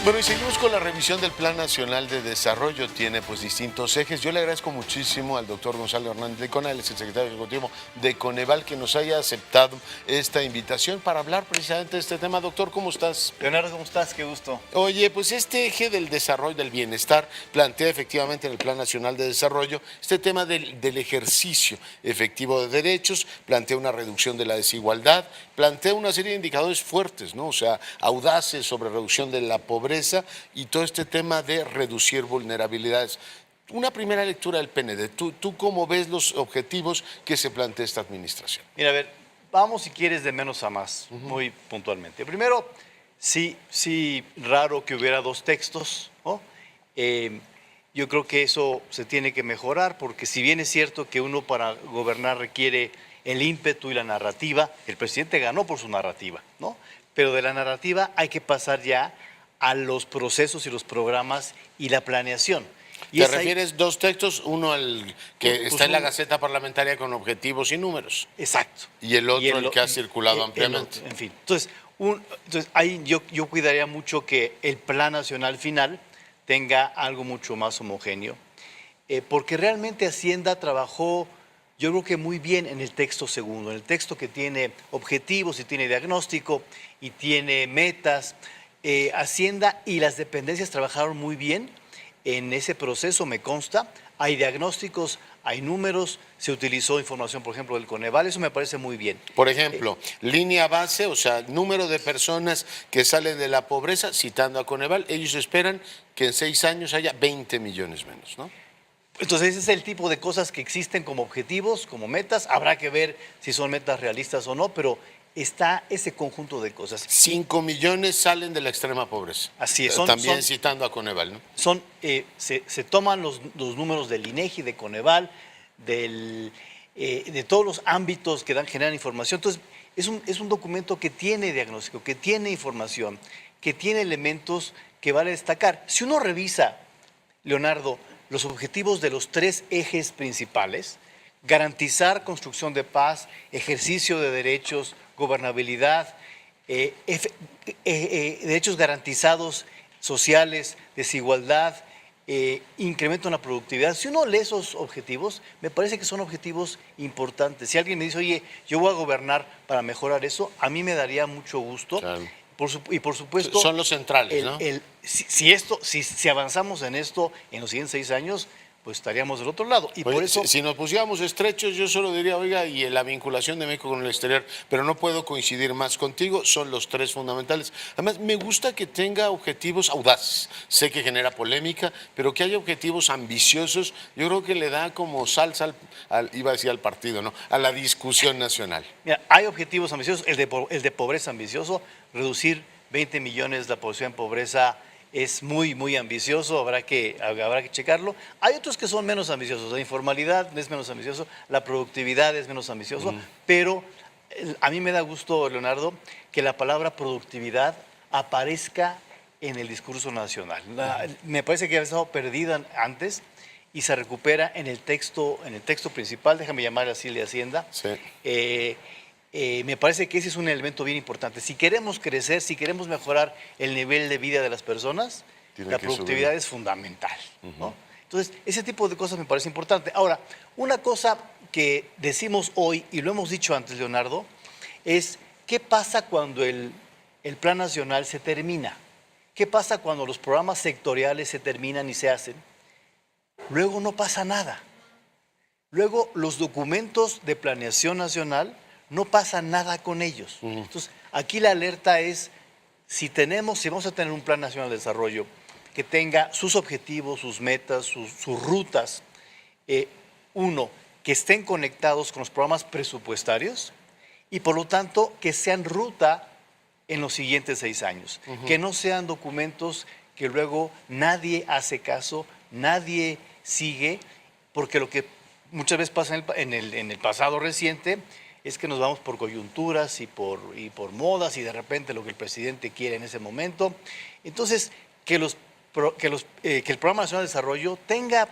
Bueno, y seguimos con la revisión del Plan Nacional de Desarrollo. Tiene pues distintos ejes. Yo le agradezco muchísimo al doctor Gonzalo Hernández de Conal, es el secretario ejecutivo de Coneval, que nos haya aceptado esta invitación para hablar precisamente de este tema. Doctor, ¿cómo estás? Leonardo, ¿cómo estás? Qué gusto. Oye, pues este eje del desarrollo, del bienestar, plantea efectivamente en el Plan Nacional de Desarrollo este tema del ejercicio efectivo de derechos, plantea una reducción de la desigualdad, plantea una serie de indicadores fuertes, ¿no? O sea, audaces sobre reducción de la pobreza y todo este tema de reducir vulnerabilidades. Una primera lectura del PND, ¿tú cómo ves los objetivos que se plantea esta administración? Mira, a ver, vamos si quieres de menos a más, muy puntualmente. Primero, sí, raro que hubiera dos textos, ¿no? Yo creo que eso se tiene que mejorar, porque si bien es cierto que uno para gobernar requiere el ímpetu y la narrativa, el presidente ganó por su narrativa, ¿no? Pero de la narrativa hay que pasar ya a los procesos y los programas y la planeación. ¿Te refieres dos textos? Uno al que está en la Gaceta Parlamentaria con objetivos y números. Exacto. Y el otro el que ha circulado ampliamente. En fin. Entonces ahí yo cuidaría mucho que el Plan Nacional final tenga algo mucho más homogéneo, porque realmente Hacienda trabajó, yo creo que muy bien en el texto segundo, en el texto que tiene objetivos y tiene diagnóstico y tiene metas. Hacienda y las dependencias trabajaron muy bien en ese proceso, me consta. Hay diagnósticos, hay números, se utilizó información, por ejemplo, del Coneval, eso me parece muy bien. Por ejemplo, línea base, o sea, número de personas que salen de la pobreza, citando a Coneval, ellos esperan que en 6 años haya 20 millones menos, ¿no? Entonces ese es el tipo de cosas que existen como objetivos, como metas. Habrá que ver si son metas realistas o no, pero está ese conjunto de cosas. 5 millones salen de la extrema pobreza. Así es. También citando a Coneval, ¿no? Se toman los números del INEGI, de Coneval, de todos los ámbitos que generan información. Entonces, es un documento que tiene diagnóstico, que tiene información, que tiene elementos que vale destacar. Si uno revisa, Leonardo, los objetivos de los 3 ejes principales: garantizar construcción de paz, ejercicio de derechos, gobernabilidad, derechos garantizados sociales, desigualdad, incremento en la productividad. Si uno lee esos objetivos, me parece que son objetivos importantes. Si alguien me dice, oye, yo voy a gobernar para mejorar eso, a mí me daría mucho gusto. Claro. Y por supuesto, son los centrales, ¿no? Si avanzamos en esto en los siguientes 6 años, pues estaríamos del otro lado. Y por eso, si nos pusiéramos estrechos, yo solo diría, oiga, y la vinculación de México con el exterior, pero no puedo coincidir más contigo, son los 3 fundamentales. Además, me gusta que tenga objetivos audaces. Sé que genera polémica, pero que haya objetivos ambiciosos, yo creo que le da como salsa iba a decir al partido, ¿no? A la discusión nacional. Mira, hay objetivos ambiciosos, el de pobreza ambicioso, reducir 20 millones la población en pobreza es muy, muy ambicioso, habrá que checarlo. Hay otros que son menos ambiciosos, la informalidad es menos ambicioso, la productividad es menos ambicioso, pero a mí me da gusto, Leonardo, que la palabra productividad aparezca en el discurso nacional. Me parece que había estado perdida antes y se recupera en el texto principal, déjame llamar así de Hacienda. Sí. Me parece que ese es un elemento bien importante. Si queremos crecer, si queremos mejorar el nivel de vida de las personas, la productividad es fundamental, ¿no? Entonces, ese tipo de cosas me parece importante. Ahora, una cosa que decimos hoy, y lo hemos dicho antes, Leonardo, es ¿qué pasa cuando el Plan Nacional se termina? ¿Qué pasa cuando los programas sectoriales se terminan y se hacen? Luego no pasa nada. Luego los documentos de planeación nacional no pasa nada con ellos. Entonces, aquí la alerta es, si vamos a tener un Plan Nacional de Desarrollo que tenga sus objetivos, sus metas, sus rutas, uno, que estén conectados con los programas presupuestarios y por lo tanto que sean ruta en los siguientes 6 años, que no sean documentos que luego nadie hace caso, nadie sigue, porque lo que muchas veces pasa en el pasado reciente es que nos vamos por coyunturas y por modas y de repente lo que el presidente quiere en ese momento. Entonces, que el Programa Nacional de Desarrollo tenga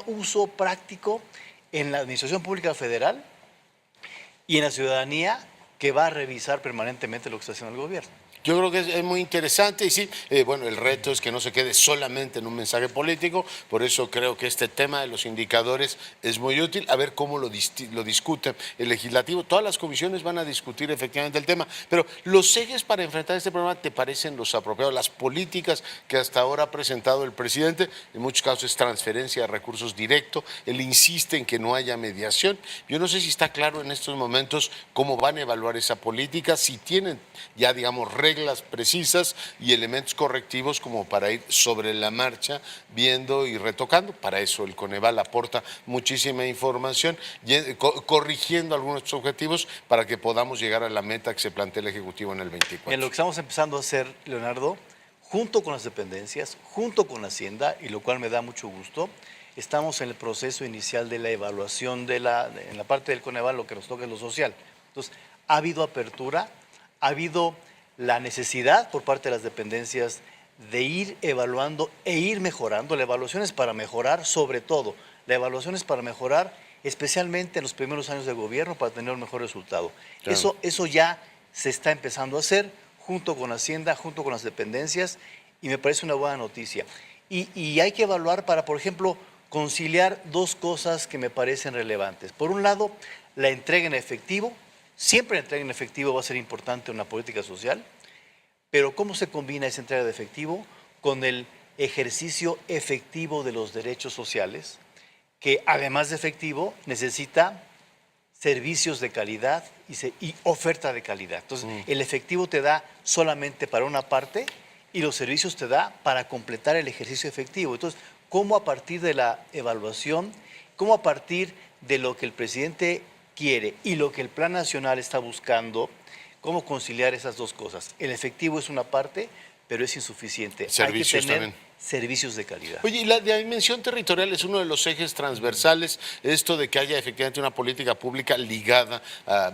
uso práctico en la Administración Pública Federal y en la ciudadanía, que va a revisar permanentemente lo que está haciendo el gobierno. Yo creo que es muy interesante y sí, bueno, el reto es que no se quede solamente en un mensaje político, por eso creo que este tema de los indicadores es muy útil, a ver cómo lo discute el legislativo. Todas las comisiones van a discutir efectivamente el tema, pero los ejes para enfrentar este problema te parecen los apropiados, las políticas que hasta ahora ha presentado el presidente, en muchos casos es transferencia de recursos directo, él insiste en que no haya mediación. Yo no sé si está claro en estos momentos cómo van a evaluar esa política, si tienen ya, digamos, reglas precisas y elementos correctivos como para ir sobre la marcha viendo y retocando. Para eso el Coneval aporta muchísima información, corrigiendo algunos objetivos para que podamos llegar a la meta que se plantea el Ejecutivo en el 24. En lo que estamos empezando a hacer, Leonardo, junto con las dependencias, junto con Hacienda, y lo cual me da mucho gusto, estamos en el proceso inicial de la evaluación en la parte del Coneval, lo que nos toca es lo social. Entonces, ha habido apertura, ha habido la necesidad por parte de las dependencias de ir evaluando e ir mejorando. La evaluación es para mejorar sobre todo. La evaluación es para mejorar especialmente en los primeros años de gobierno para tener un mejor resultado. Claro. Eso ya se está empezando a hacer junto con Hacienda, junto con las dependencias, y me parece una buena noticia. Y hay que evaluar para, por ejemplo, conciliar dos cosas que me parecen relevantes. Por un lado, la entrega en efectivo. Siempre la entrega en efectivo va a ser importante en una política social, pero ¿cómo se combina esa entrega de efectivo con el ejercicio efectivo de los derechos sociales, que además de efectivo necesita servicios de calidad y oferta de calidad? Entonces, el efectivo te da solamente para una parte y los servicios te da para completar el ejercicio efectivo. Entonces, ¿cómo a partir de la evaluación, cómo a partir de lo que el presidente quiere y lo que el Plan Nacional está buscando, cómo conciliar esas dos cosas? El efectivo es una parte, pero es insuficiente. Servicios hay que tener también. Servicios de calidad. Oye, y la dimensión territorial es uno de los ejes transversales, esto de que haya efectivamente una política pública ligada,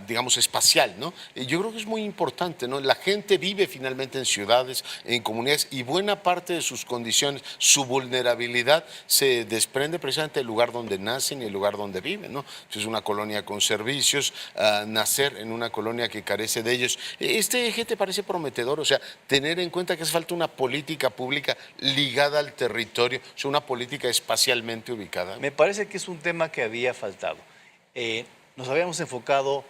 digamos, espacial, ¿no? Yo creo que es muy importante, ¿no? La gente vive finalmente en ciudades, en comunidades, y buena parte de sus condiciones, su vulnerabilidad, se desprende precisamente del lugar donde nacen y el lugar donde viven, ¿no? Si es una colonia con servicios, nacer en una colonia que carece de ellos. ¿Este eje te parece prometedor? O sea, tener en cuenta que hace falta una política pública ligada al territorio, o sea, una política espacialmente ubicada. Me parece que es un tema que había faltado. Nos habíamos enfocado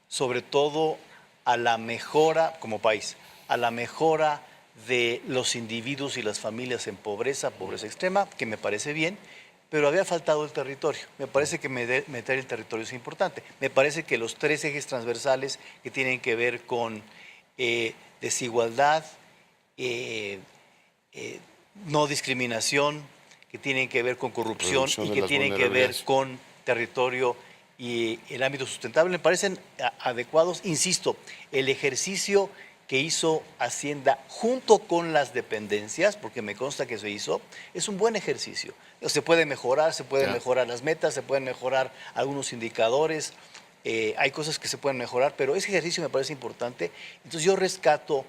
sobre todo a la mejora, como país, a la mejora de los individuos y las familias en pobreza extrema, que me parece bien, pero había faltado el territorio. Me parece que meter el territorio es importante. Me parece que los tres ejes transversales que tienen que ver con desigualdad, no discriminación, que tienen que ver con corrupción y que tienen que ver con territorio y el ámbito sustentable, me parecen adecuados. Insisto, el ejercicio que hizo Hacienda junto con las dependencias, porque me consta que se hizo, es un buen ejercicio. Se puede mejorar, se pueden mejorar las metas, se pueden mejorar algunos indicadores, hay cosas que se pueden mejorar, pero ese ejercicio me parece importante. Entonces yo rescato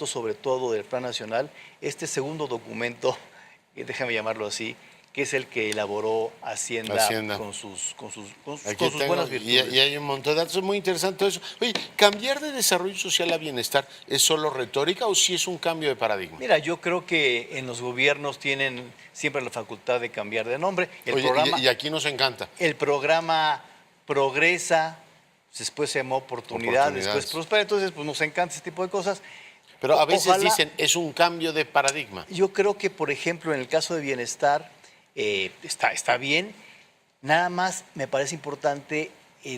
sobre todo del Plan Nacional este segundo documento, déjame llamarlo así, que es el que elaboró Hacienda. con sus buenas virtudes. Y hay un montón de datos muy interesantes eso. Oye, ¿cambiar de desarrollo social a bienestar es solo retórica o sí es un cambio de paradigma? Mira, yo creo que en los gobiernos tienen siempre la facultad de cambiar de nombre. Y aquí nos encanta. El programa Progresa, después se llamó Oportunidad, después Prospera, entonces pues nos encanta ese tipo de cosas. Pero a veces dicen, es un cambio de paradigma. Yo creo que, por ejemplo, en el caso de bienestar, está bien, nada más me parece importante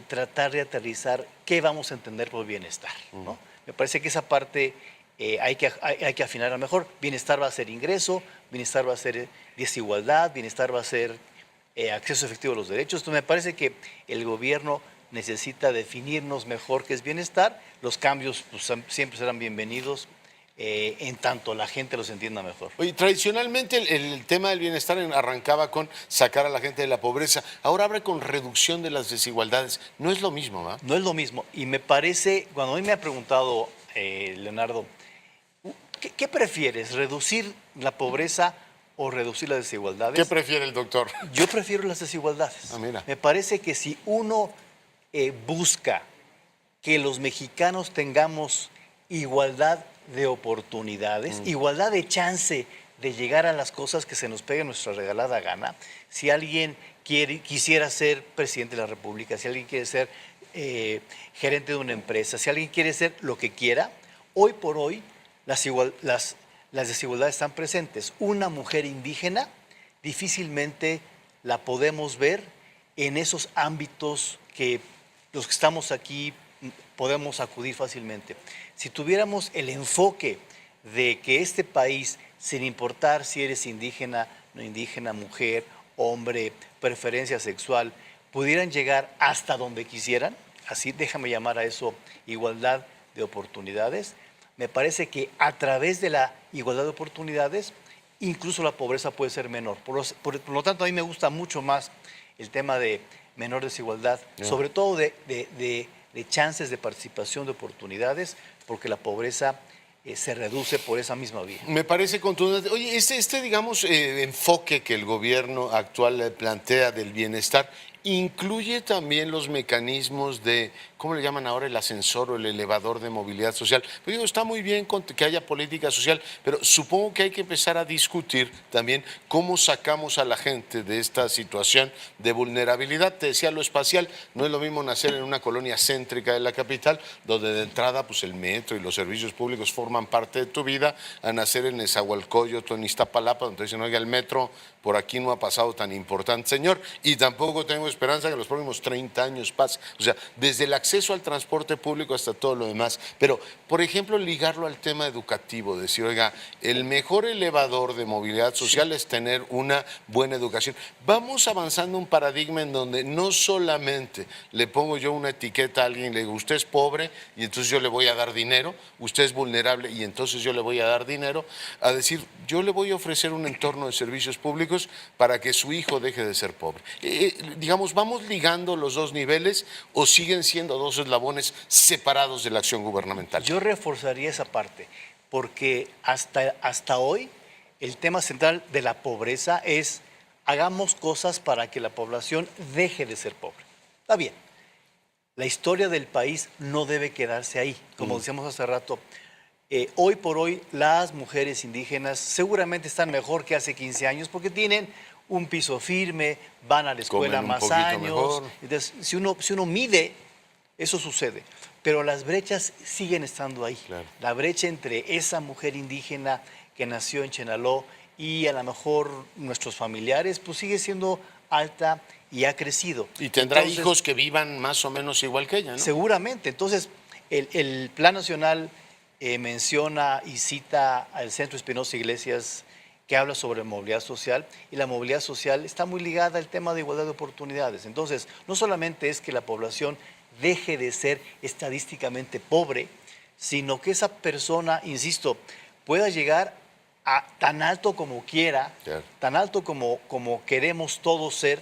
tratar de aterrizar qué vamos a entender por bienestar, ¿no? Me parece que esa parte hay que afinar a mejor. Bienestar va a ser ingreso, bienestar va a ser desigualdad, bienestar va a ser acceso efectivo a los derechos. Entonces me parece que el gobierno necesita definirnos mejor qué es bienestar. Los cambios pues, siempre serán bienvenidos en tanto la gente los entienda mejor. Oye, tradicionalmente el tema del bienestar arrancaba con sacar a la gente de la pobreza, ahora abre con reducción de las desigualdades. No es lo mismo, ¿verdad? No es lo mismo. Y me parece, cuando a mí me ha preguntado, Leonardo, ¿qué prefieres, reducir la pobreza o reducir las desigualdades? ¿Qué prefiere el doctor? Yo prefiero las desigualdades. Mira. Me parece que si uno busca que los mexicanos tengamos igualdad de oportunidades, igualdad de chance de llegar a las cosas que se nos pegue nuestra regalada gana. Si alguien quisiera ser presidente de la República, si alguien quiere ser gerente de una empresa, si alguien quiere ser lo que quiera, hoy por hoy las desigualdades están presentes. Una mujer indígena difícilmente la podemos ver en esos ámbitos que los que estamos aquí podemos acudir fácilmente. Si tuviéramos el enfoque de que este país, sin importar si eres indígena, no indígena, mujer, hombre, preferencia sexual, pudieran llegar hasta donde quisieran, así déjame llamar a eso igualdad de oportunidades, me parece que a través de la igualdad de oportunidades, incluso la pobreza puede ser menor. Por lo tanto, a mí me gusta mucho más el tema de menor desigualdad, sobre todo de chances de participación, de oportunidades, porque la pobreza se reduce por esa misma vía. Me parece contundente. Oye, digamos, enfoque que el gobierno actual plantea del bienestar, incluye también los mecanismos de, ¿cómo le llaman ahora? El ascensor o el elevador de movilidad social. Pues digo, está muy bien que haya política social, pero supongo que hay que empezar a discutir también cómo sacamos a la gente de esta situación de vulnerabilidad. Te decía lo espacial, no es lo mismo nacer en una colonia céntrica de la capital, donde de entrada pues el metro y los servicios públicos forman parte de tu vida, a nacer en Nezahualcóyotl o en Iztapalapa, donde dicen, oiga, el metro por aquí no ha pasado tan importante, señor, y tampoco tengo esperanza que en los próximos 30 años pase. O sea, desde el acceso al transporte público hasta todo lo demás. Pero, por ejemplo, ligarlo al tema educativo, decir, oiga, el mejor elevador de movilidad social es tener una buena educación. Vamos avanzando un paradigma en donde no solamente le pongo yo una etiqueta a alguien y le digo, usted es pobre y entonces yo le voy a dar dinero, usted es vulnerable y entonces yo le voy a dar dinero, a decir, yo le voy a ofrecer un entorno de servicios públicos para que su hijo deje de ser pobre. Digamos, ¿vamos ligando los dos niveles o siguen siendo dos eslabones separados de la acción gubernamental? Yo reforzaría esa parte, porque hasta hoy el tema central de la pobreza es hagamos cosas para que la población deje de ser pobre. Está bien, la historia del país no debe quedarse ahí, como decíamos hace rato. Hoy por hoy las mujeres indígenas seguramente están mejor que hace 15 años porque tienen un piso firme, van a la escuela más años. Entonces, si uno mide, eso sucede. Pero las brechas siguen estando ahí. Claro. La brecha entre esa mujer indígena que nació en Chenaló y a lo mejor nuestros familiares, pues sigue siendo alta y ha crecido. Y tendrá hijos que vivan más o menos igual que ella, ¿no? Seguramente. Entonces, el Plan Nacional menciona y cita al Centro Espinosa Iglesias, que habla sobre movilidad social, y la movilidad social está muy ligada al tema de igualdad de oportunidades. Entonces, no solamente es que la población deje de ser estadísticamente pobre, sino que esa persona, insisto, pueda llegar a tan alto como quiera, tan alto como queremos todos ser.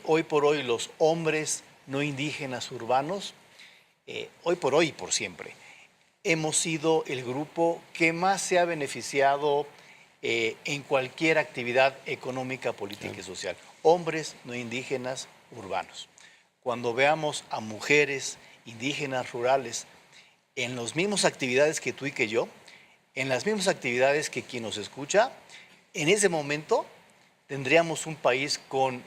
Hoy por hoy los hombres no indígenas urbanos, hoy por hoy y por siempre, hemos sido el grupo que más se ha beneficiado en cualquier actividad económica, política y social. Hombres no indígenas urbanos. Cuando veamos a mujeres indígenas rurales en las mismas actividades que tú y que yo, en las mismas actividades que quien nos escucha, en ese momento tendríamos un país con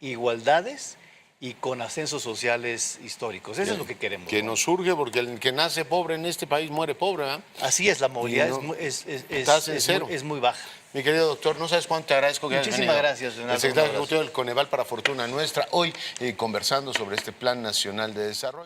igualdades y con ascensos sociales históricos. Eso es lo que queremos. Que nos surge porque el que nace pobre en este país muere pobre, ¿eh? Así es, la movilidad es muy baja. Mi querido doctor, no sabes cuánto te agradezco que hayas venido. Muchísimas gracias, Leonardo. El secretario ejecutivo del Coneval para Fortuna Nuestra, hoy conversando sobre este Plan Nacional de Desarrollo.